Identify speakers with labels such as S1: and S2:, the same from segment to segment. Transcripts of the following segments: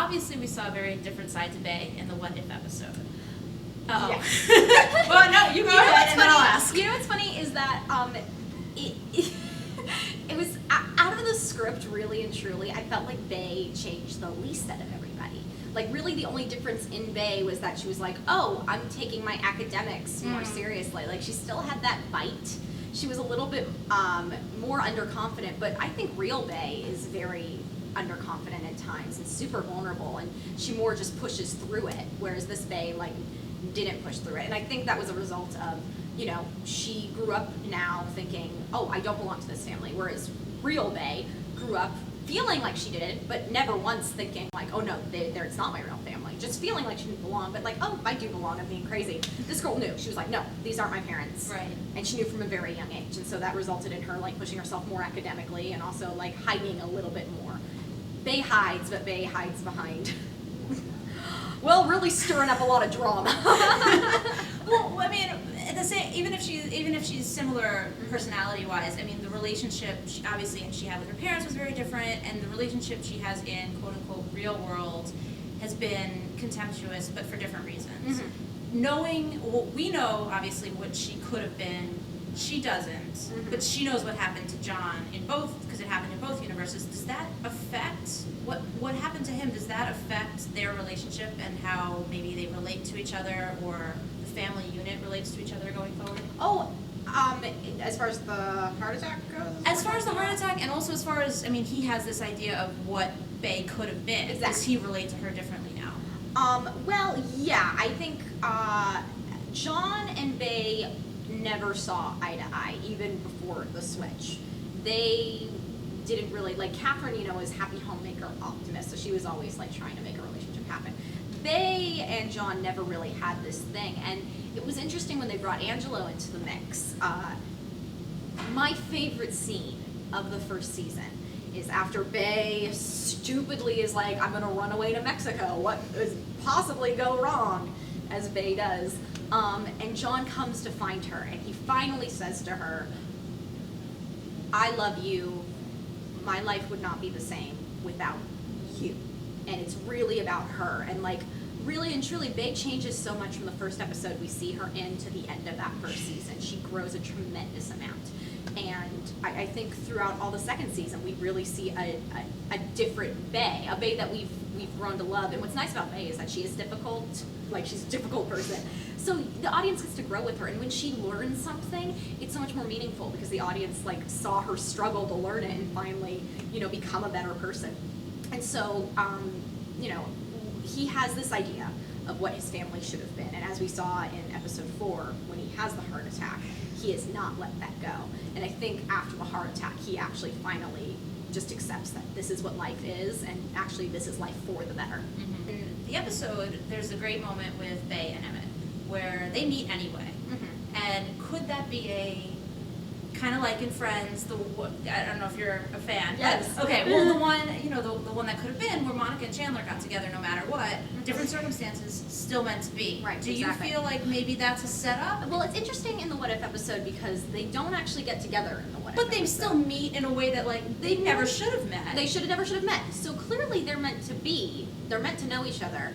S1: obviously we saw a very different side to Bay in the What If episode. Uh-oh.
S2: Yes.
S1: Well, no, you go ahead and then I'll ask.
S2: You know what's funny is that it was out of the script, really and truly, I felt like Bay changed the least out of everybody. Like, really the only difference in Bay was that she was like, oh, I'm taking my academics more seriously. Like, she still had that bite. She was a little bit more underconfident, but I think real Bay is very underconfident at times and super vulnerable, and she more just pushes through it, whereas this Bay, like, didn't push through it. And I think that was a result of, you know, she grew up now thinking, oh, I don't belong to this family, whereas real Bay grew up feeling like she did, but never once thinking like, oh no, it's not my real family. Just feeling like she didn't belong, but like, oh, I do belong, I'm being crazy. This girl knew. She was like, no, these aren't my parents.
S1: Right.
S2: And she knew from a very young age. And so that resulted in her like pushing herself more academically and also like hiding a little bit more. Bay hides, but Bay hides behind. Well, really stirring up a lot of drama.
S1: Well, I mean, even if she's similar personality-wise, I mean, the relationship she had with her parents was very different, and the relationship she has in quote-unquote real world has been contemptuous, but for different reasons. Mm-hmm. We know obviously what she could have been. She doesn't, but she knows what happened to John in both, because it happened in both universes. Does that affect what happened to him? Does that affect their relationship and how maybe they relate to each other, or the family unit relates to each other going forward?
S2: Oh, as far as the heart attack goes?
S1: As far as the heart attack, and also as far as, I mean, he has this idea of what Bay could have been.
S2: Exactly.
S1: Does he relate to her differently now?
S2: Well, yeah, I think John and Bay never saw eye to eye, even before the switch. They didn't really, like, Catherine, you know, is happy homemaker optimist, so she was always, like, trying to make a relationship happen. Bay and John never really had this thing, and it was interesting when they brought Angelo into the mix. My favorite scene of the first season is after Bay stupidly is like, I'm gonna run away to Mexico, what could possibly go wrong, as Bay does. And John comes to find her, and he finally says to her, I love you, my life would not be the same without you. And it's really about her, and like, really and truly, Bay changes so much from the first episode we see her in to the end of that first season. She grows a tremendous amount. And I think throughout all the second season, we really see a different Bay, a Bay that we've grown to love. And what's nice about Bay is that she is difficult, like she's a difficult person. So the audience gets to grow with her, and when she learns something, it's so much more meaningful because the audience like saw her struggle to learn it and finally, you know, become a better person. And so, you know, he has this idea of what his family should have been. And as we saw in episode 4, when he has the heart attack, he has not let that go. And I think after the heart attack, he actually finally just accepts that this is what life is, and actually this is life for the better.
S1: Mm-hmm. In the episode, there's a great moment with Bay and Emmett where they meet anyway. Mm-hmm. And could that be a kind of like in Friends, I don't know if you're a fan.
S2: Yes.
S1: But, okay, well, the one, you know, the one that could have been where Monica and Chandler got together no matter what, different circumstances, still meant to be.
S2: Right,
S1: Do
S2: exactly.
S1: you feel like maybe that's a setup?
S2: Well, it's interesting in the What If episode because they don't actually get together in the What If
S1: But they
S2: episode.
S1: still meet in a way that, like, they never should have met.
S2: They never should have met. So clearly they're meant to be. They're meant to know each other.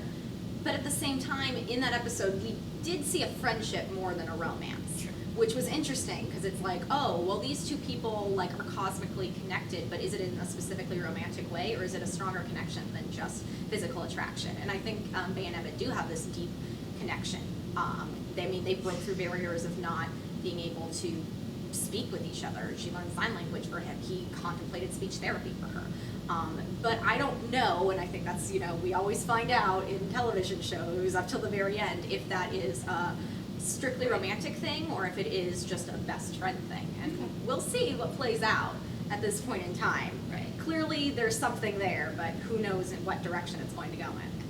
S2: But at the same time, in that episode, we did see a friendship more than a romance.
S1: Sure.
S2: Which was interesting because it's like, oh, well, these two people like are cosmically connected, but is it in a specifically romantic way, or is it a stronger connection than just physical attraction? And I think Bay and Emmett do have this deep connection. They broke through barriers of not being able to speak with each other. She learned sign language for him. He contemplated speech therapy for her. But I don't know, and I think that's, you know, we always find out in television shows up till the very end if that is a strictly romantic thing or if it is just a best friend thing. And we'll see what plays out at this point in time.
S1: Right.
S2: Clearly there's something there, but who knows in what direction it's going to go in.